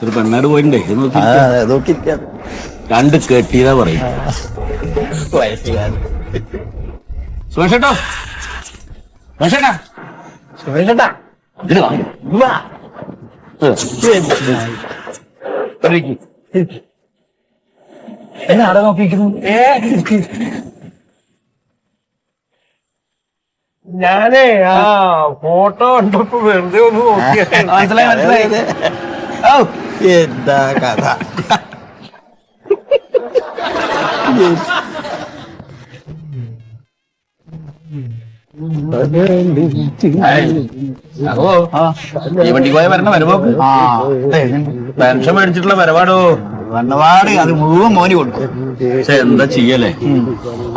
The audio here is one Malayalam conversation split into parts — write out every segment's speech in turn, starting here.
ഒരു പെണ്ണാട് പോയിണ്ടേ നോക്കിയിരിക്കാം. രണ്ട് കെട്ടിയതാ പറയും. സുമേഷേട്ടോ, സുമേഷേട്ടാ, സുമേഷേട്ടാ, ഇതിന് വാ. എന്നെ അവിടെ നോക്കിയിരിക്കുന്നു. ഞാനേ ആ ഫോട്ടോ കണ്ടപ്പോ വെറുതെ ഒന്ന് നോക്കിയ മനസ്സിലായി മനസ്സിലായി. എന്താ കഥ? അപ്പോ ഈ വണ്ടിക്ക് പോയ വരണ വരവോക്ക് പെൻഷൻ മേടിച്ചിട്ടുള്ള വരവാടോ വന്നപാട് അത് മുഴുവൻ മോനി കൊടുക്കും. പക്ഷെ എന്താ ചെയ്യല്ലേ?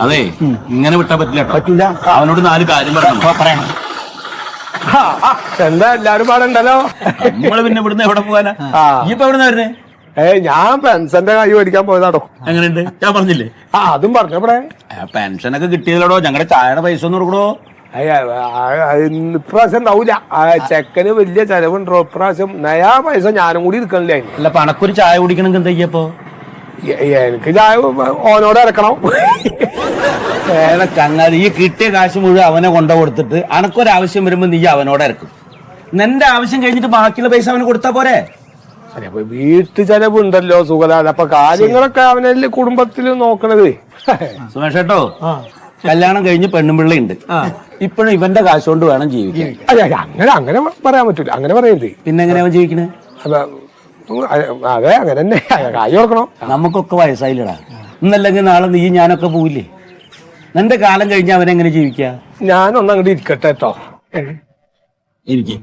അതെ, ഇങ്ങനെ വിട്ടാ പറ്റില്ല. പറ്റൂല. അവനോട് 4 കാര്യം പറയണം. എന്താ എല്ലാരും പാടുണ്ടല്ലോ. നമ്മള് പിന്നെ ഇവിടുന്ന് എവിടെ പോകാനാ? ഇപ്പൊ എവിടുന്ന വരുന്നേ? ഞാൻ പെൻഷന്റെ കൈ മേടിക്കാൻ പോയതാടോ. എങ്ങനെയുണ്ട്? ഞാൻ പറഞ്ഞില്ലേ? അതും പറഞ്ഞപ്പോഴേ പെൻഷനൊക്കെ കിട്ടിയതോടോ. ഞങ്ങളുടെ ചായയുടെ പൈസ ഒന്ന് കൊടുക്കണോ? ഇപ്രാവശ്യം ഉണ്ടാവൂല. ചെക്കന് വലിയ ചെലവുണ്ടോ ഇപ്രാവശ്യം. നയാ പൈസ ഞാനും കൂടി എടുക്കണില്ലേ. അല്ല, പണക്കൊരു ചായ കുടിക്കണമെങ്കിൽ എന്താ ചെയ്യപ്പോ? എനിക്ക് ചായ ഓനോട് ഇറക്കണം. ചങ്ങാതി, ഈ കിട്ടിയ കാശ് മുഴുവൻ അവനെ കൊണ്ടു കൊടുത്തിട്ട് അനക്കൊരാവശ്യം വരുമ്പോ നീ അവനോട് ഇറക്കും. നിന്റെ ആവശ്യം കഴിഞ്ഞിട്ട് ബാക്കിയുള്ള പൈസ അവന് കൊടുത്താ പോരെ? അപ്പൊ വീട്ടു ചെലവുണ്ടല്ലോ സുഖലാൽ. അപ്പൊ കാര്യങ്ങളൊക്കെ അവനല്ലേ കുടുംബത്തില് നോക്കണത്. സുമേഷേട്ടോ, കല്യാണം കഴിഞ്ഞ് പെണ്ണുമ്പിള്ളയുണ്ട്. ഇപ്പോഴും ഇവന്റെ കാശ് കൊണ്ട് വേണം ജീവിക്കാൻ. അങ്ങനെ പറയാൻ പറ്റൂല. അങ്ങനെ പറയരുത്. പിന്നെ എങ്ങനെയാ അവൻ ജീവിക്കണേ? അതെ, അങ്ങനെ തന്നെ. കായ് കൊടുക്കണം. നമുക്കൊക്കെ വയസ്സായില്ലടാ. ഇന്നല്ലെങ്കിൽ നാളെ നീ ഞാനൊക്കെ പോവില്ലേ? നിന്റെ കാലം കഴിഞ്ഞ അവനെങ്ങനെ ജീവിക്കാ? ഞാനൊന്ന് അങ്ങോട്ട് ഇരിക്കട്ടെ കേട്ടോ. ഇരിക്കും.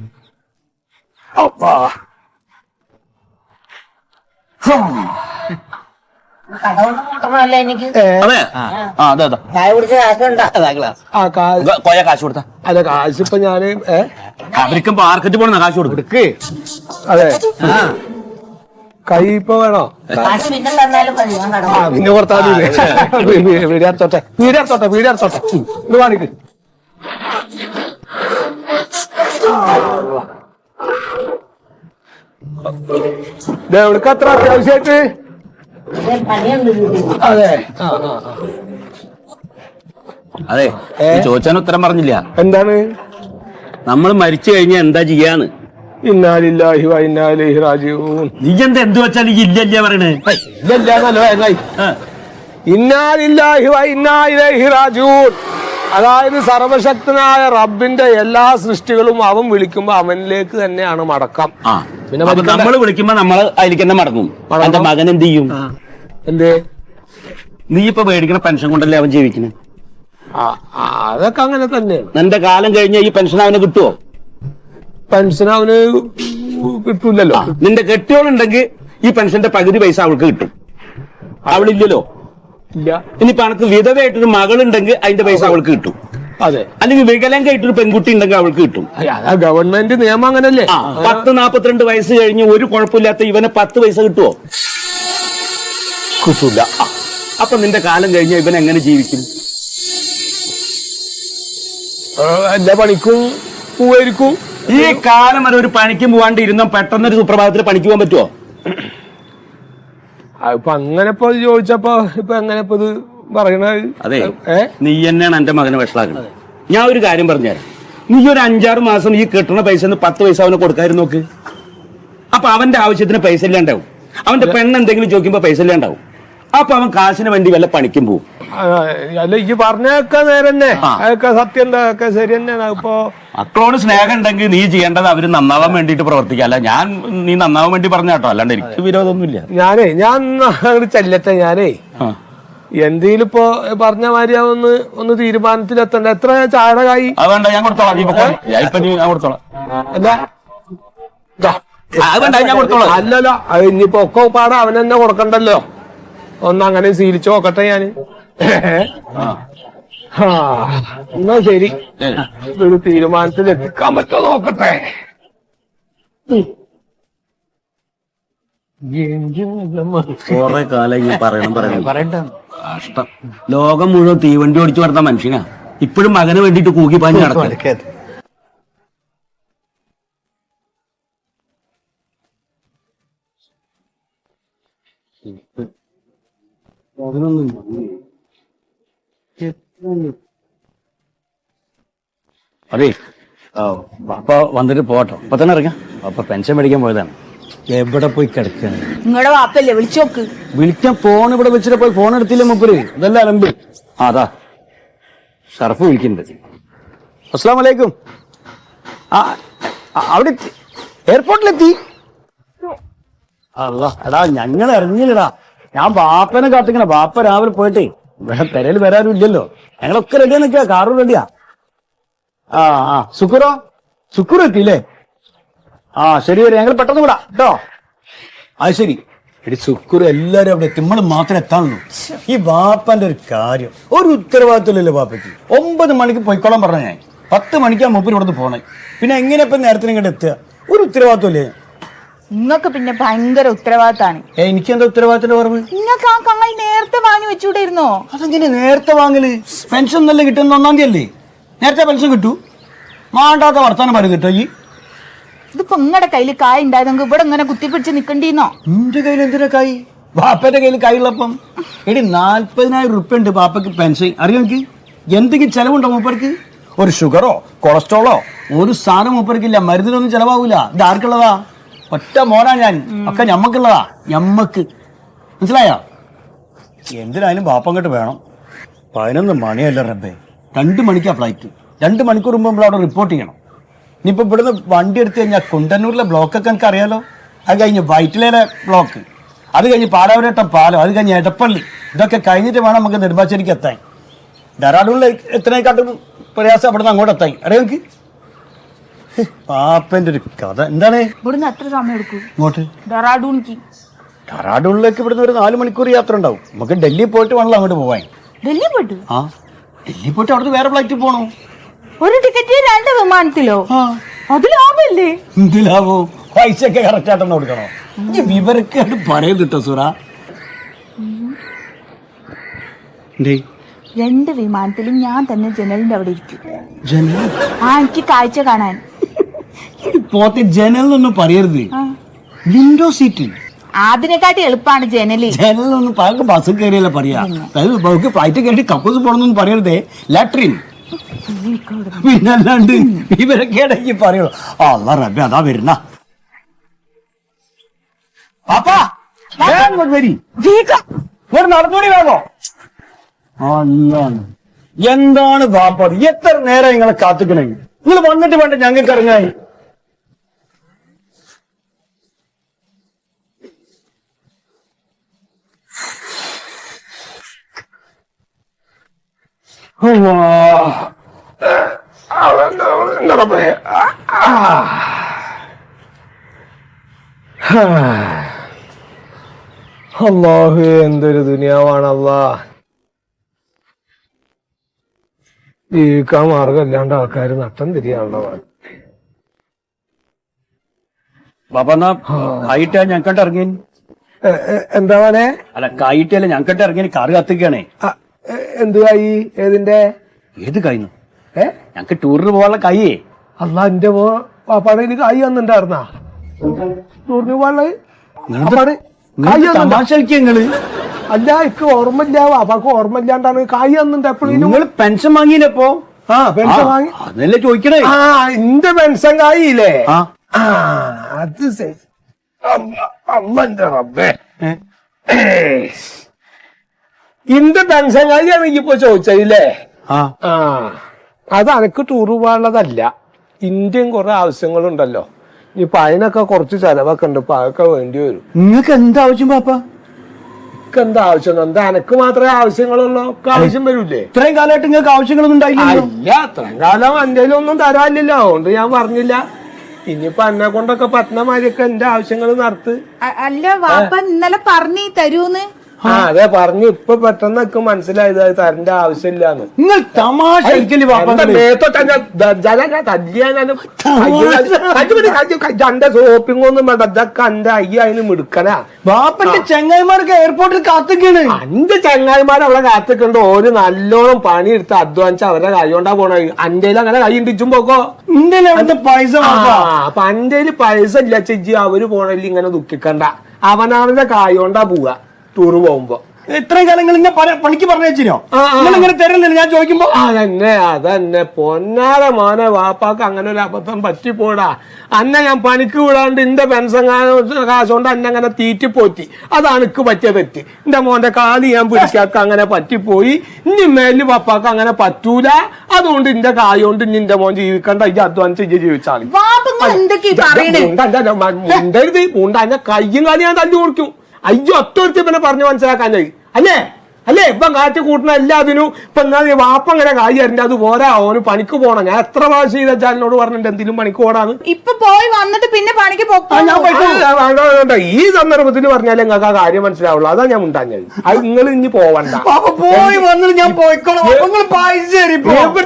അതെ, അതെ അതെ. കൊയ കാശ് കൊടുത്താ അല്ല, കാശ് ഇപ്പൊ ഞാന് അവർക്ക് മാർക്കറ്റ് പോണ കാശ് കൊടുക്ക്. അതെ, കൈ ഇപ്പൊ വേണോ? പിന്നെ കൊടുത്താൽ വീടിയർത്തോട്ടെ ഇത് കാണിക്ക്. ഇവിടക്ക് അത്ര അത്യാവശ്യമായിട്ട്. അതെ, അതെ. ചോദിച്ചാൻ ഉത്തരം പറഞ്ഞില്ല. എന്താണ്? നമ്മൾ മരിച്ചു കഴിഞ്ഞാൽ എന്താ ചെയ്യാന്ന്? ഇന്നാ ലില്ലാഹി വ ഇന്നാ ഇലൈഹി റാജിഊൻ. നീ എന്താ എന്ത് വെച്ചാൽ ഈ ഇല്ല പറയണേ? ഇല്ലല്ലോ എന്നായി. ഇന്നാ ലില്ലാഹി വ ഇന്നാ ഇലൈഹി റാജിഊൻ. അതായത് സർവശക്തനായ റബ്ബിന്റെ എല്ലാ സൃഷ്ടികളും അവൻ വിളിക്കുമ്പോ അവനിലേക്ക് തന്നെയാണ് മടക്കം. പിന്നെ നമ്മൾ വിളിക്കുമ്പോ നമ്മള് അതിലേക്ക് തന്നെ മടങ്ങും. എന്റെ മകൻ എന്ത് ചെയ്യും? എന്തേ? നീ ഇപ്പൊ മേടിക്കണ പെൻഷൻ കൊണ്ടല്ലേ അവൻ ജീവിക്കണേ? അതൊക്കെ അങ്ങനെ തന്നെയാണ്. നിന്റെ കാലം കഴിഞ്ഞ ഈ പെൻഷൻ അവന് കിട്ടുവോ? പെൻഷൻ അവന് കിട്ടൂലല്ലോ. നിന്റെ കെട്ടിയോളുണ്ടെങ്കിൽ ഈ പെൻഷന്റെ പകുതി പൈസ അവൾക്ക് കിട്ടും. അവളില്ലല്ലോ. ഇല്ല. ഇനിയിപ്പോ അനക്ക് വിധവയായിട്ടൊരു മകളുണ്ടെങ്കിൽ അതിന്റെ പൈസ അവൾക്ക് കിട്ടും. അതെ. അല്ലെങ്കിൽ വികലാംഗമായിട്ടൊരു പെൺകുട്ടി ഉണ്ടെങ്കിൽ അവൾക്ക് കിട്ടും. അതാ ഗവൺമെന്റ് നിയമം അങ്ങനല്ലേ. 42 വയസ്സ് കഴിഞ്ഞ് ഒരു കുഴപ്പമില്ലാത്ത ഇവന് 10 പൈസ കിട്ടുവോ? കിട്ടൂല. അപ്പൊ നിന്റെ കാലം കഴിഞ്ഞ ഇവൻ എങ്ങനെ ജീവിക്കും? എല്ലാ പണിക്കും പോവായിരിക്കും. ഈ കാലം വരെ ഒരു പണിക്കും പോവാണ്ട് ഇരുന്നോ പെട്ടെന്നൊരു സുപ്രഭാതത്തിൽ പണിക്ക് പോകാൻ പറ്റുമോ? ഇപ്പൊ അങ്ങനെ ഇപ്പൊ ചോദിച്ചപ്പോ ഇപ്പൊ എങ്ങനെ ഇപ്പൊ ഇത് പറയണത്? അതെ, നീ തന്നെയാണ് എന്റെ മകനെ വഷളാക്കുന്നത്. ഞാൻ ഒരു കാര്യം പറഞ്ഞുതരാം. നീ ഒരു 5-6 മാസം ഈ കിട്ടുന്ന പൈസ 10 പൈസ അവന് കൊടുക്കായിരുന്നു നോക്ക്. അപ്പൊ അവന്റെ ആവശ്യത്തിന് പൈസ ഇല്ലാണ്ടാവും. അവന്റെ പെണ്ണ് എന്തെങ്കിലും ചോദിക്കുമ്പോ പൈസ ഇല്ലാണ്ടാവും. അപ്പൊ അവൻ കാശിന് വേണ്ടി വല്ല പണിക്കും പോവും. അല്ല, ഈ പറഞ്ഞൊക്കെ നേരെ തന്നെ. അതൊക്കെ സത്യം ഒക്കെ ശരി തന്നെയാണ്. ഇപ്പൊ മക്കളോട് സ്നേഹം ഉണ്ടെങ്കിൽ നീ ചെയ്യേണ്ടത് അവര് നന്നാവാൻ വേണ്ടിട്ട് പ്രവർത്തിക്കുക. അല്ല ഞാൻ നീ നന്നാവാൻ വേണ്ടി പറഞ്ഞാട്ടോ, അല്ലാണ്ട് എനിക്ക് വിരോധമൊന്നുമില്ല. ഞാൻ അങ്ങോട്ട് ചെല്ലട്ടെ. എന്തെങ്കിലും ഇപ്പൊ പറഞ്ഞ മാതിരി ഒന്ന് തീരുമാനത്തിലെത്തണ്ട. എത്ര ചായയുടെ കായി? അതുകൊണ്ട് ഞാൻ കൊടുത്തോളാം. ഞാൻ കൊടുത്തോളാം. അല്ലല്ലോ, ഇനിയിപ്പോ ഒക്കെ പാടാ അവൻ തന്നെ കൊടുക്കണ്ടല്ലോ. ഒന്നങ്ങനെ ശീലിച്ചു നോക്കട്ടെ ഞാന്. എന്നാ ശരി, ഒരു തീരുമാനത്തിൽ എത്തിക്കാൻ പറ്റുമോ നോക്കട്ടെ. കുറെ കാലം പറയണ്ട. കഷ്ടം. ലോകം മുഴുവൻ തീവണ്ടി ഓടിച്ചു നടന്ന മനുഷ്യനാ ഇപ്പോഴും മകന് വേണ്ടിട്ട് കൂകി പാഞ്ഞ് നടക്കുക. അതെ പാപ്പ വന്നിട്ട് പോട്ടോ അപ്പൊ തന്നെ ഇറങ്ങാം പാപ്പ പെൻഷൻ മേടിക്കാൻ പോയതാണ്. എവിടെ പോയി കിടക്കാണ്? നിങ്ങളുടെ വാപ്പല്ലേ വിളിച്ചോക്ക്. വിളിക്കാൻ ഫോൺ ഇവിടെ വെച്ചിട്ട് പോയി ഫോൺ എടുത്തില്ല മൂപ്പര്. ഇതല്ല അലമ്പ്. അതാ ഷർഫ് വിളിക്കുന്നുണ്ട്. അസ്സലാമു അലൈക്കും. അവിടെ എയർപോർട്ടിലെത്തി. അല്ല എടാ ഞങ്ങൾ ഇറങ്ങിയില്ലടാ. ഞാൻ ബാപ്പനെ കാത്തിക്കണ. ബാപ്പ രാവിലെ പോയിട്ടേ ഇവിടെ പെരയിൽ വരാനും ഇല്ലല്ലോ. ഞങ്ങളൊക്കെ റെഡിയാ നിൽക്കുക. കാറും റെഡിയാ. സുക്കുറോ സുക്കുറ എത്തിയില്ലേ? ശരി വരും. ഞങ്ങൾ പെട്ടെന്ന് വിടാം കേട്ടോ. അത് ശരി. എടി സുക്കുറ എല്ലാരും അവിടെ എത്തി. നമ്മൾ മാത്രം എത്താനുള്ളൂ. ഈ ബാപ്പന്റെ ഒരു കാര്യം ഒരു ഉത്തരവാദിത്തമില്ലല്ലോ ബാപ്പയ്ക്ക്. 9 മണിക്ക് പോയിക്കോളാൻ പറഞ്ഞ ഞാൻ 10 മണിക്കാ മൂപ്പര് ഇവിടുന്ന് പോണേ. പിന്നെ എങ്ങനെ ഇപ്പൊ നേരത്തിന് ഇങ്ങോട്ട് എത്തുക? ഒരു ഉത്തരവാദിത്തമില്ലേ? നിങ്ങൾക്ക് പിന്നെ ഭയങ്കര ഉത്തരവാദിത്താണ്. എനിക്കെന്താ ഉത്തരവാദിത്തത്തിന്റെ കുറവ്? നിങ്ങൾക്ക് ആ കങ്ങൾ നേരത്തെ വാങ്ങി വെച്ചുകൂടായിരുന്നോ? അതെങ്ങനെ നേരത്തെ വാങ്ങല്? പെൻഷൻ നല്ല കിട്ടുന്ന 1-ാം തീയതി അല്ലേ? നേരത്തെ പെൻഷൻ കിട്ടൂ. മാണ്ടാത്ത വർത്താനം പറയും കിട്ടോ. ഈ ഇതിപ്പോ നിങ്ങളുടെ കയ്യിൽ കായ് ഉണ്ടായതെങ്കിൽ ഇവിടെ ഇങ്ങനെ കുത്തിപ്പിടിച്ച് നിക്കണ്ടീന്നോ? നിന്റെ കയ്യിൽ എന്തിനാ കായ്? ബാപ്പന്റെ കയ്യിൽ കായുള്ളപ്പം. എടി 40,000 റുപ്യ ഉണ്ട് ബാപ്പക്ക് പെൻഷൻ. അറിയോ എനിക്ക്? എന്തെങ്കിലും ചെലവുണ്ടോ മൂപ്പർക്ക്? ഒരു ഷുഗറോ കൊളസ്ട്രോളോ ഒരു സാധനം മൂപ്പർക്കില്ല. മരുന്നിനൊന്നും ചെലവാകൂല. ഇത് ആർക്കുള്ളതാ? ഒറ്റ മോനാ ഞാൻ. ഒക്കെ ഞമ്മക്കുള്ളതാ. ഞമ്മക്ക് മനസ്സിലായോ? എന്തിനായാലും ബാപ്പ അങ്ങോട്ട് വേണം. 11 മണിയല്ല റബ്ബേ. 2 മണിക്കാ ഫ്ലൈറ്റ്. 2 മണിക്കൂർ മുമ്പ് നമ്മൾ അവിടെ റിപ്പോർട്ട് ചെയ്യണം. ഇനിയിപ്പോ ഇവിടുന്ന് വണ്ടി എടുത്തു കഴിഞ്ഞാൽ കുണ്ടന്നൂരിലെ ബ്ലോക്കൊക്കെ എനിക്ക് അറിയാലോ. അത് കഴിഞ്ഞ് വൈറ്റിലയിലെ ബ്ലോക്ക്, അത് കഴിഞ്ഞ് പാലാവരട്ടം പാലം, അത് കഴിഞ്ഞ് എടപ്പള്ളി. ഇതൊക്കെ കഴിഞ്ഞിട്ട് വേണം നമുക്ക് നെടുമ്പാശ്ശേരിക്ക് എത്താൻ. ഡെറാഡൂണിൽ എത്രയെക്കാട്ടും പ്രയാസം അവിടുന്ന് അങ്ങോട്ട് എത്താൻ. അറിയാം എനിക്ക്? പാപ്പന്റെ ഒരു കഥ. എന്താണ്? ഇവിടുന്ന് എത്ര സമയം എടുക്കും ഇങ്ങോട്ട്? ഡെറാഡൂണിലേക്ക് ഇവിടുന്ന് ഒരു 4 മണിക്കൂർ യാത്ര ഉണ്ടാവും. നമുക്ക് ഡൽഹി പോയിട്ട് വേണല്ലോ അങ്ങോട്ട് പോവാൻ. ഡൽഹി പോയിട്ട്? ഡൽഹി പോയിട്ട് അവിടുന്ന് വേറെ ഫ്ലൈറ്റിൽ പോകണോ? ഒരു ടിക്കറ്റ് 2 വിമാനത്തിലോ? അത് ലാഭല്ലേ? എന്ത് ലാഭോ? പൈസ ഒക്കെ കറക്റ്റ് ആയിട്ടെന്ന് കൊടുക്കണോ? ഈ വിവരക്കേട് പറയുന്നിട്ടോ സുറ. 2 വിമാനത്തിലും ഞാൻ തന്നെ ജനലിന്റെ അവിടെ ഇരിക്കും. ജനൽ? എനിക്ക് കാഴ്ച കാണാൻ. പോത്തെ ജനലിനൊന്നും പറയരുത്. Window seat. അതിനെക്കാട്ടി എളുപ്പമാണ് ജനല്. ജനലിനൊന്നും പാക്ക് ബസ് കയറിയല്ല പറയാ. അതായത് ഫ്ലൈറ്റ് കയറി കക്കൂസ് പോണെന്നൊന്നും പറയരുതേ. ലാട്രിൻ. പിന്നല്ലാണ്ട് ഇവരൊക്കെയാണെങ്കിൽ പറയുള്ളൂ. അല്ല റബ്ബെ അതാ വരുന്ന. പാപ്പാ വരി. നടന്നോടി വേണോ? എന്താണ് പാപ്പ? എത്ര നേരം നിങ്ങളെ കാത്തിക്കണേ? നിങ്ങൾ വന്നിട്ട് വേണ്ട ഞങ്ങൾക്ക് ഇറങ്ങാൻ. അല്ലാഹു എന്തൊരു ദുനിയാവാണ് അല്ലാ. ജീവിക്കാൻ മാർഗമില്ലാണ്ട് ആൾക്കാർ നട്ടം തിരിയാണല്ലോ. പാപ്പ എന്നാ കായിട്ടാ ഞങ്ങൾക്കട്ട് ഇറങ്ങി. എന്താ മോനെ? അല്ല കായിട്ടല്ല ഞങ്ങൾക്കട്ട് ഇറങ്ങി. കാറ് കത്തിക്കാണേ. എന്ത് കായി? ഏതിന്റെ? ഏത് കായിന്നു? ഞങ്ങക്ക് ടൂറിന് പോകാനുള്ള കായേ. അല്ല എന്റെ പാപ്പാടെ എനിക്ക് കായ് വന്നിണ്ടായിരുന്നാ ടൂറിന് പോകാനുള്ള തമാശങ്ങള്? അല്ല എനിക്ക് ഓർമ്മയില്ല. പാപ്പാക്ക് ഓർമ്മയില്ലാണ്ടാണ് കായ് വന്നിട്ട് എപ്പോഴും. നിങ്ങൾ പെൻഷൻ വാങ്ങിയില്ലപ്പോ? പെൻഷൻ വാങ്ങി. അതല്ലേ ചോദിക്കണേ. എന്റെ പെൻഷൻ കായില്ലേ? അത് ശരി. അമ്മന്റെ റബ്ബേ, ഇന്റെ പെൻഷൻ കായാണ് ഇപ്പൊ ചോദിച്ചില്ലേ? അത് അനക്ക് ടൂർ പോകാനുള്ളതല്ല. ഇന്ത്യയും കുറെ ആവശ്യങ്ങളുണ്ടല്ലോ. ഇനിയിപ്പൊ അതിനൊക്കെ കുറച്ച് ചെലവൊക്കെ ഉണ്ട്. ഇപ്പൊ അതൊക്കെ വേണ്ടി വരും. നിങ്ങൾക്ക് എന്താവശ്യം പാപ്പ? എന്താ ആവശ്യം? എന്താ അനക്ക് മാത്രമേ ആവശ്യങ്ങളുള്ളൂ? ആവശ്യം വരൂലേ? ഇത്രയും കാലമായിട്ട് നിങ്ങൾക്ക് ആവശ്യങ്ങളൊന്നും ഉണ്ടായില്ല. ഇല്ല, അത്രയും കാലം എന്തേലും ഒന്നും തരാനില്ലല്ലോ. അതുകൊണ്ട് ഞാൻ പറഞ്ഞില്ല. ഇനിയിപ്പൊ എന്നെ കൊണ്ടൊക്കെ പറ്റുന്നമാതിരിയൊക്കെ എന്റെ ആവശ്യങ്ങൾ നടത്ത്. അല്ല വാപ്പ ഇന്നലെ പറഞ്ഞു തരൂന്ന്. അതെ പറഞ്ഞു. ഇപ്പൊ പെട്ടെന്നൊക്കെ മനസ്സിലായത് തരേണ്ട ആവശ്യമില്ലാന്ന്. നിങ്ങൾ തമാശ എന്റെ ഷോപ്പിംഗ് ഒന്നും വേണ്ട. ഇതൊക്കെ എന്റെ അയ്യ അതിന് മിടുക്കനാ. ബാപ്പന്റെ ചെങ്ങായിമാർക്ക് എയർപോർട്ടിൽ കാത്തിക്കാണ്. അന്റെ ചെങ്ങായിമാർ അവിടെ കാത്തിക്കണ്ട്. ഓര് നല്ലോണം പണിയെടുത്ത് അധ്വാനിച്ച് അവരുടെ കൈ കൊണ്ടാ പോണ. അന്റേല് അങ്ങനെ കൈ ഇണ്ടിച്ചും പോക്കോ. ഇന്ത്യയിലെ പൈസ അപ്പൊ അന്റേല് പൈസ ഇല്ല ചേച്ചി. അവര് പോണേല് ഇങ്ങനെ ദുഃഖിക്കണ്ട. അവനവന്റെ കായ് കൊണ്ടാ പോവാ ടൂറ് പോകുമ്പോ. ഇത്രയും കാലം നിങ്ങൾ പണിക്ക് പറഞ്ഞു വെച്ചിനോ നിങ്ങൾ ഇങ്ങനെ തരുന്നില്ല ഞാൻ ചോദിക്കുമ്പോ അതന്നെ പൊന്നാര മോനെ വാപ്പാക്ക് അങ്ങനെ ഒരു അബദ്ധം പറ്റിപ്പോടാ. അന്നെ ഞാൻ പണിക്ക് വിടാണ്ട് എന്റെ പെൻഷൻ കാശുകൊണ്ട് അന്നെ അങ്ങനെ തീറ്റിപ്പോറ്റി. അതാണ് എനിക്ക് പറ്റിയ തെറ്റ്. എന്റെ മോന്റെ കാല് ഞാൻ പിടിക്കാക്ക അങ്ങനെ പറ്റിപ്പോയി. ഇനി മേലില് പപ്പാക്ക് അങ്ങനെ പറ്റൂല. അതുകൊണ്ട് എന്റെ കായോണ്ട് ഇനി എന്റെ മോൻ ജീവിക്കണ്ട. ഈ അധ്വാനിച്ച് ഇജ്ജ് ജീവിച്ചാളി. അന്നെ കയ്യും കാലം ഞാൻ തല്ലി കൊടുക്കും. അയ്യോ ഒറ്റ പിന്നെ പറഞ്ഞു മനസ്സിലാക്കാൻ അല്ലേ അല്ലേ ഇപ്പം കാറ്റ് കൂട്ടണ എല്ലാത്തിനും ഇപ്പൊ എന്നാ വാപ്പ അങ്ങനെ കായ് തരണ്ട. അത് പോരാ, ഓന് പണിക്ക് പോണം. ഞാൻ എത്ര പ്രാവശ്യം ചെയ്തോട് പറഞ്ഞിട്ട് എന്തിനും പണിക്ക് പോടാന്ന്. ഇപ്പൊ പോയി വന്നിട്ട് പിന്നെ പണിക്ക് വേണ്ട. ഈ സന്ദർഭത്തിൽ പറഞ്ഞാലേ നിങ്ങൾക്ക് ആ കാര്യം മനസ്സിലാവുള്ളൂ. അതാ ഞാൻ ഉണ്ടാഞ്ഞത്. അത് നിങ്ങൾ ഇനി പോവണ്ട. പോയി വന്നിട്ട് ഞാൻ പോയിക്കോളാം.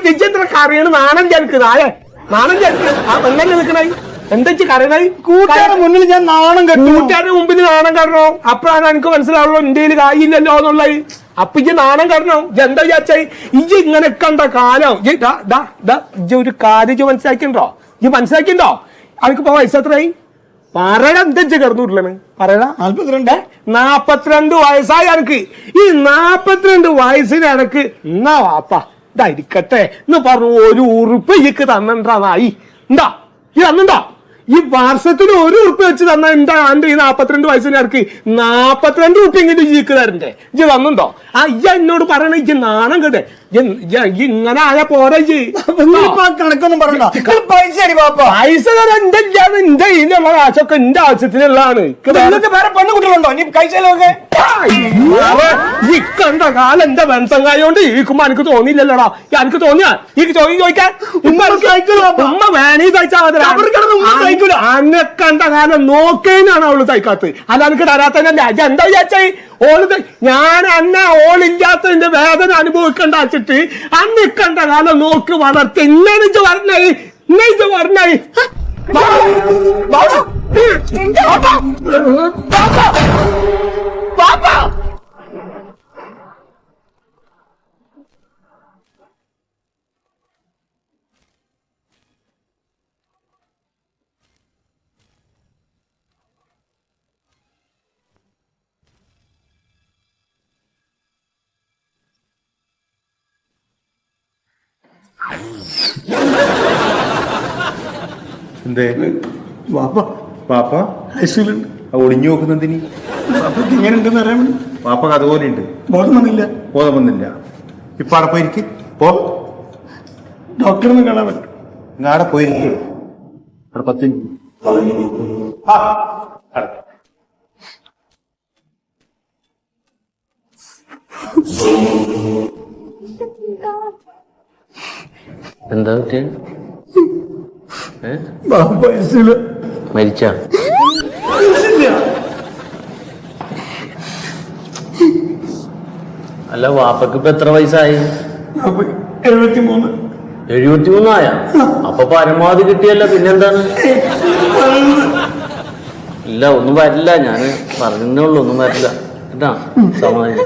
തിരിച്ചെത്ര കറിയാണ് നാണം ചേർക്ക് നാളെ നാണം ചേർക്ക് എങ്ങനെ നിൽക്കണായി എന്താ കറിയണായി? കൂട്ടുകാരുടെ മുന്നിൽ ഞാൻ നാണം കെട്ടു. കൂട്ടുകാരുടെ മുമ്പിൽ നാണം കടണോ? അപ്പോഴാണ് എനിക്ക് മനസ്സിലാവുള്ളൂ ഇന്ത്യയിൽ കായില്ലല്ലോ എന്നുള്ളത്. അപ്പൊ ഇജ്ജ് നാണം കടണോ? എന്താ വിചാരിച്ചായി ഇജ്ജ് ഇങ്ങനെ കണ്ട കാലം ഇജ്ജ് ഒരു കാര്യം മനസ്സിലാക്കിണ്ടോ? ഇജ്ജ് മനസ്സിലാക്കിണ്ടോ? അനക്കിപ്പോ വയസ്സ് എത്രയായി? പറയണ എന്താ കിടന്നുരുളാണ് പറയണ? 42 വയസ്സായി എനിക്ക്. ഈ 42 വയസ്സിന് എനക്ക് എന്നാ വാപ്പ ഇതായിരിക്കട്ടെ എന്ന് പറഞ്ഞു ഒരു ഉറുപ്പിക്ക് തന്നിട്ടായി. എന്താ ഈ തന്നിണ്ടോ? ഈ വർഷത്തിന് 1 ഉറുപ്പ് വെച്ച് തന്ന എന്താ എന്റെ ഈ 42 വയസ്സിന് ഇറക്കി 42 ഉറുപ്പ് ഇങ്ങനെ ജീക്ക് തരണ്ടേ? ഇജ്ജ് തന്നുണ്ടോ? ആ ഇജ്ജ എന്നോട് പറയണ ഇജ്ജ് നാണം കേട്ടെ. ഇങ്ങനെ ആയ പോരാ. കണക്കൊന്നും പറയണ്ട. പൈസ പൈസ തരാൻ എന്റെ എന്റെ കയ്യിലുള്ള കാശൊക്കെ എന്റെ ആവശ്യത്തിനുള്ളതാണ്. വേറെ പെണ്ണുകുട്ടികളുണ്ടോ ഇനി കൈസയിലൊക്കെ? ഈ കണ്ട കാലം എന്റെ വെൻസങ്കായോണ്ട് ഈക്കുമ്പോ എനിക്ക് തോന്നിയില്ലല്ലോടാ. എനിക്ക് തോന്നിയാ ഈ ചോദിക്കാൻ ഉമ്മ വേണേ തയ്ച്ചാ മതി. അന്നെ കണ്ട കാലം നോക്കേനാണ് അവള് തയ്ക്കാത്തത്. അല്ല എനിക്ക് തരാത്തതല്ലേ. അജ എന്താ വിചാരിച്ചായി ഓള് ഞാൻ അന്നെ ഓളില്ലാത്തതിന്റെ വേദന അനുഭവിക്കണ്ട വെച്ചിട്ട് അന്ന് കണ്ട കാലം നോക്ക് വളർത്തി ഇന്നെ പറഞ്ഞായി ഇന്നെ പറഞ്ഞായി. എന്തേ പാപ്പ ഐസിലുണ്ട്. ഒളിഞ്ഞു നോക്കുന്നതിന് പാപ്പക്ക് ഇങ്ങനെ ഉണ്ടെന്ന് അറിയാൻ വേണ്ടി. പാപ്പക്ക് അതുപോലെ ഉണ്ട്. ബോധം വന്നില്ല. ബോധം വന്നില്ല. ഇപ്പൊ അവിടെ പോയിരിക്കും. പോ ഡോക്ടറിന് കാണാൻ പറ്റും. ആടെ പോയിരിക്കും. അവിടെ 10 മിനിറ്റ്. എന്താ പറ്റിയ? പാപ്പ ഐസില് മരിച്ച? അല്ല വാപ്പക്ക് ഇപ്പൊ എത്ര വയസ്സായി? 73. 73 ആയ? അപ്പൊ പരമാവധി കിട്ടിയല്ല. പിന്നെന്താണ്? ഇല്ല ഒന്നും വരില്ല. ഞാന് പറഞ്ഞേ ഉള്ളൂ. ഒന്നും വരില്ല കേട്ടാ. സമാധാനം.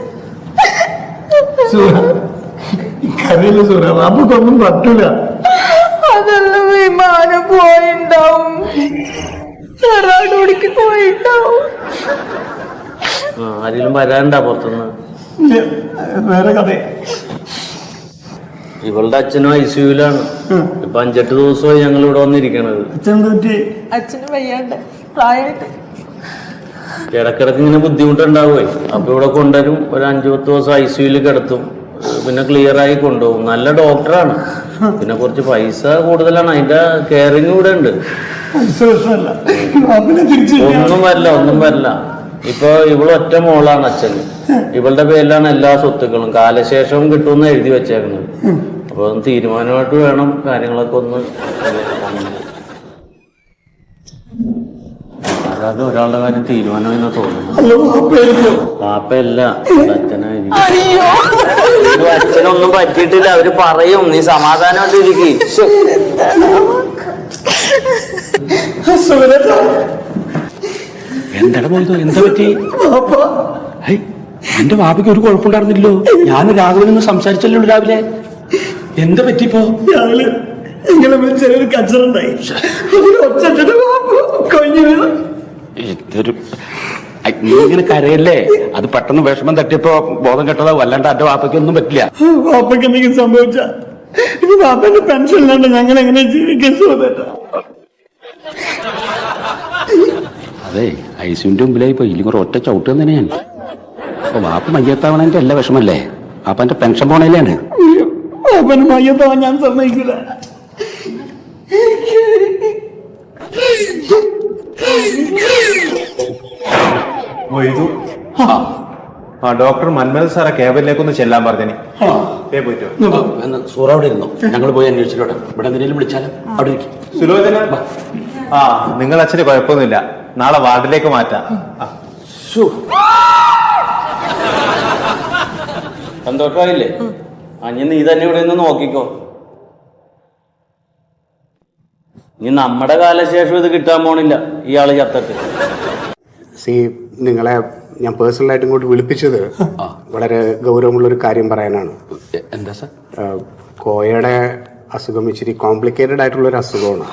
കരയില്ല സൂര്യ. പാപ്പക്കൊന്നും പറ്റൂല. അതെല്ലാം വിമാനം പോയിണ്ടാവും. ചെറാടുപിടിക്ക് പോയിണ്ടാവും. ആരെങ്കിലും വരാനുണ്ടാ പുറത്തുനിന്ന്? വേറെ കഥ. ഇവളുടെ അച്ഛനും ഐസിയുലാണ്. ഇപ്പൊ 5-8 ദിവസമായി ഞങ്ങൾ ഇവിടെ വന്നിരിക്കണത്. അച്ഛന് വയ്യാണ്ട് പ്രായമായിട്ട് ഇടക്കിടക്ക് ഇങ്ങനെ ബുദ്ധിമുട്ടുണ്ടാവുമേ. അപ്പൊ ഇവിടെ കൊണ്ടുവരും. ഒരു 5-10 ദിവസം ഐസിയുയിൽ കിടത്തും. പിന്നെ ക്ലിയർ ആയി കൊണ്ടുപോകും. നല്ല ഡോക്ടറാണ്. പിന്നെ കുറച്ച് പൈസ കൂടുതലാണ്. അതിന്റെ കെയറിങ് ഇവിടെ ഉണ്ട്. ഒന്നും വരില്ല. ഇപ്പൊ ഇവള് ഒറ്റ മോളാണ് അച്ഛന്. ഇവളുടെ പേരിലാണ് എല്ലാ സ്വത്തുക്കളും. കാലശേഷവും കിട്ടുമെന്ന് എഴുതി വെച്ചേക്കുന്നത്. അപ്പൊ തീരുമാനമായിട്ട് വേണം കാര്യങ്ങളൊക്കെ ഒന്ന്. അതായത് ഒരാളുടെ കാര്യം തീരുമാനമെന്ന് തോന്നുന്നു. പാപ്പയല്ല അച്ഛനായിരിക്കും. അച്ഛനൊന്നും പറ്റിയിട്ടില്ല. അവര് പറയും. നീ സമാധാനമായിട്ടിരിക്കും. എന്താ പോയതോ? എന്താ പറ്റി? എന്റെ വാപ്പയ്ക്ക് ഒരു കുഴപ്പമുണ്ടായിരുന്നില്ലോ. ഞാൻ രാഘവനൊന്ന് സംസാരിച്ചല്ലോ രാവിലെ. എന്താ പറ്റിപ്പോ? രാവിലെ ഇങ്ങനെ ചെറിയൊരു കച്ചറുണ്ടായി. നീ ഇങ്ങനെ കരയല്ലേ, അത് പെട്ടെന്ന് വിഷമം തട്ടിയപ്പോ ബോധം കെട്ടതോ, അല്ലാണ്ട് എന്റെ വാപ്പയ്ക്കൊന്നും പറ്റില്ല. വാപ്പയ്ക്ക് എന്തെങ്കിലും സംഭവിച്ച ഇത് വാപ്പന്റെ പെൻഷൻ ഇല്ലാണ്ട് ഞങ്ങൾ എങ്ങനെ ജീവിക്കാൻ സുഖേട്ട? അതെ, ഐസുവിന്റെ മുമ്പിലായി പോയി ഇല്ലെങ്കിൽ ഒറ്റ ചവിട്ട് തന്നെ ഞാൻ. അപ്പൊ വാപ്പ മയ്യത്താവണതിന്റെ എല്ലാ വിഷമല്ലേ, വാപ്പന്റെ പെൻഷൻ പോണേലാണ്. വാപ്പന് മയ്യത്താവാൻ ഞാൻ സമ്മതിക്കില്ല. ഡോക്ടർ മന്മഥ സാറെ കേബിനിലേക്കൊന്ന് ചെല്ലാൻ പറഞ്ഞു. പോയിട്ടോ സൂറ അവിടെ ഇരുന്നു, ഞങ്ങൾ പോയി അന്വേഷിച്ചിട്ടോട്ടെ. ഇവിടെ എന്തെങ്കിലും വിളിച്ചാലും അവിടെ ഇരിക്കും. സുലോചന, നിങ്ങൾ അച്ഛന് കുഴപ്പമൊന്നുമില്ല, നാളെ വാർഡിലേക്ക് മാറ്റാം. സന്തോഷമായില്ലേ? അഞ്ഞ് നീ തന്നെ ഇവിടെ നിന്ന് നോക്കിക്കോ. ഇനി നമ്മുടെ കാലശേഷം ഇത് കിട്ടാൻ പോണില്ല, ഇയാള് ചത്തിട്ട്. നിങ്ങളെ ഞാൻ പേഴ്സണലായിട്ട് ഇങ്ങോട്ട് വിളിപ്പിച്ചത് വളരെ ഗൗരവമുള്ളൊരു കാര്യം പറയാനാണ്. എന്താ സാർ? കോയയുടെ അസുഖം ഇച്ചിരി കോംപ്ലിക്കേറ്റഡ് ആയിട്ടുള്ളൊരു അസുഖമാണ്.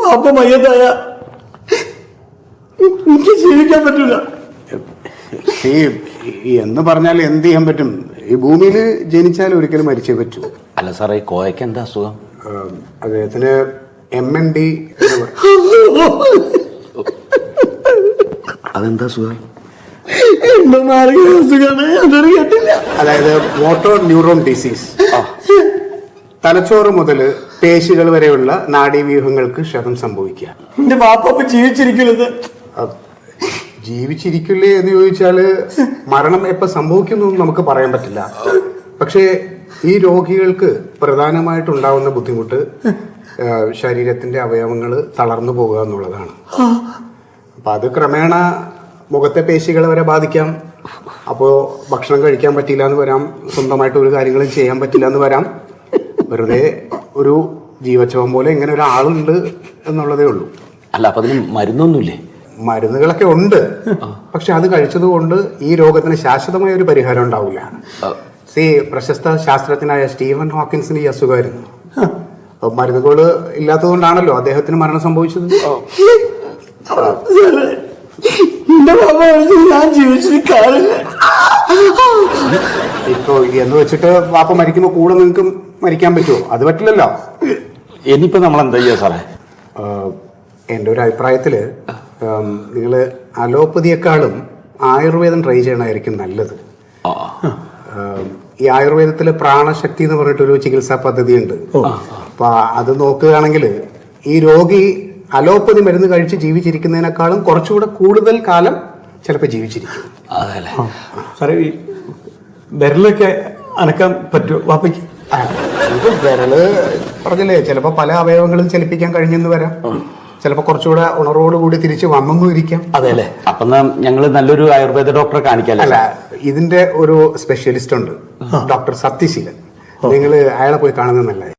വാപ്പ മയ്യത്തായ എനിക്ക് ജീവിക്കാൻ പറ്റൂല. എന്ന് പറഞ്ഞാൽ എന്ത് ചെയ്യാൻ പറ്റും? ഈ ഭൂമിയിൽ ജനിച്ചാൽ ഒരിക്കലും മരിച്ചേ പറ്റൂ. അല്ല സാറേ, ഈ കോയക്ക് എന്താ അസുഖം? അദ്ദേഹത്തിന് MND. അതെന്താ അസുഖം? അതായത് മോട്ടോർ ന്യൂറോൺ ഡിസീസ്. തലച്ചോറ് മുതൽ പേശികൾ വരെയുള്ള നാഡീവ്യൂഹങ്ങൾക്ക് ക്ഷതം സംഭവിക്കുക. എന്റെ വാപ്പ ജീവിച്ചിരിക്കുന്നത്. ജീവിച്ചിരിക്കില്ലേ എന്ന് ചോദിച്ചാല് മരണം എപ്പോ സംഭവിക്കുന്നു നമുക്ക് പറയാൻ പറ്റില്ല. പക്ഷേ ഈ രോഗികൾക്ക് പ്രധാനമായിട്ടുണ്ടാവുന്ന ബുദ്ധിമുട്ട് ശരീരത്തിന്റെ അവയവങ്ങൾ തളർന്നു പോകുക എന്നുള്ളതാണ്. അപ്പൊ അത് ക്രമേണ മുഖത്തെ പേശികളെ വരെ ബാധിക്കാം. അപ്പോൾ ഭക്ഷണം കഴിക്കാൻ പറ്റില്ല എന്ന് വരാം, സ്വന്തമായിട്ട് ഒരു കാര്യങ്ങളും ചെയ്യാൻ പറ്റില്ല എന്ന് വരാം. വെറുതെ ഒരു ജീവച്ഛവം പോലെ ഇങ്ങനെ ഒരാളുണ്ട് എന്നുള്ളതേ ഉള്ളൂ. അല്ല, അപ്പൊ അതിന് മരുന്നൊന്നുമില്ലേ? മരുന്നുകളൊക്കെ ഉണ്ട്, പക്ഷെ അത് കഴിച്ചതുകൊണ്ട് ഈ രോഗത്തിന് ശാശ്വതമായ ഒരു പരിഹാരം ഉണ്ടാവില്ല. പ്രശസ്ത ശാസ്ത്രജ്ഞനായ സ്റ്റീവൻ ഹോക്കിൻസിന് ഈ അസുഖമായിരുന്നു. മരുന്നുകൾ ഇല്ലാത്തതുകൊണ്ടാണല്ലോ അദ്ദേഹത്തിന് മരണം സംഭവിച്ചത്. ഞാൻ ജീവിച്ചിരിക്കാറില്ല. ഇപ്പൊ എന്ന് വെച്ചിട്ട് വാപ്പ മരിക്കുമ്പോ കൂടെ നിങ്ങൾക്ക് മരിക്കാൻ പറ്റുമോ? അത് പറ്റില്ലല്ലോ. ഇനിയിപ്പോ നമ്മൾ എന്താ ചെയ്യാ സാറേ? എൻ്റെ ഒരു അഭിപ്രായത്തില് നിങ്ങൾ അലോപ്പതിയെക്കാളും ആയുർവേദം ട്രൈ ചെയ്യണമായിരിക്കും നല്ലത്. ഈ ആയുർവേദത്തില് പ്രാണശക്തി എന്ന് പറഞ്ഞിട്ടൊരു ചികിത്സാ പദ്ധതി ഉണ്ട്. അപ്പൊ അത് നോക്കുകയാണെങ്കിൽ ഈ രോഗി അലോപ്പതി മരുന്ന് കഴിച്ച് ജീവിച്ചിരിക്കുന്നതിനേക്കാളും കുറച്ചുകൂടെ കൂടുതൽ കാലം ചിലപ്പോൾ ജീവിച്ചിരിക്കും. സാറേ, ഈ വിരലൊക്കെ അനക്കാൻ പറ്റുമോ വാപ്പയ്ക്ക്? വിരല് പറഞ്ഞില്ലേ, ചിലപ്പോൾ പല അവയവങ്ങളും ചലിപ്പിക്കാൻ കഴിഞ്ഞെന്ന് വരാം. ചിലപ്പോൾ കുറച്ചുകൂടെ ഉണർവോടുകൂടി തിരിച്ച് വന്നെന്നും ഇരിക്കാം. അതെ അല്ലേ? അപ്പൊ ഞങ്ങൾ നല്ലൊരു ആയുർവേദ ഡോക്ടറെ കാണിക്കാം. അല്ല, ഇതിന്റെ ഒരു സ്പെഷ്യലിസ്റ്റ് ഉണ്ട്, ഡോക്ടർ സത്യശീലൻ. നിങ്ങൾ അയാളെ പോയി കാണുന്നത് നല്ലത്.